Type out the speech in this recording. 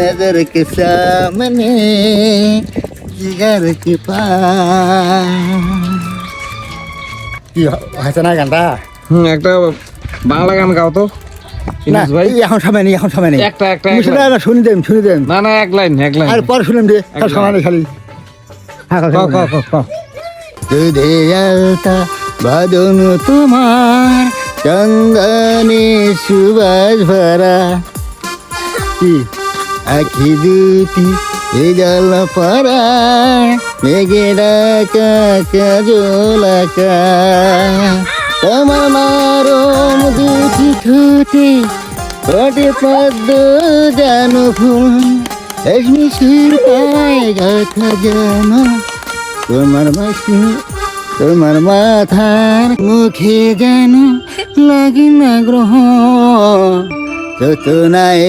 नजर के सामने जिगर के पास কি হয়েছে না গানটা? একটা বাংলা গান গাও তো না ইলিশ ভাই। এখন সময় নেই, এখন সময় নেই। একটা শুনি দেন না না এক লাইন আর পরে শুনেন দে, এক সময় নেই খালি। দুধে আলতা বাদন তোমার চন্দনে সুবাস ভরা কি আখি দুটি এ জল পরা মেঘে ডাকা কাজলাকা তোমার মারম দুটি ঠোঁটে ঠোঁটে পদ্ম জানো ফুল রেশমি সুর পায় গাথা জানো তোমার মাসি তোমার মাথার মুখে যেন লাগে না গ্রহ যত নাই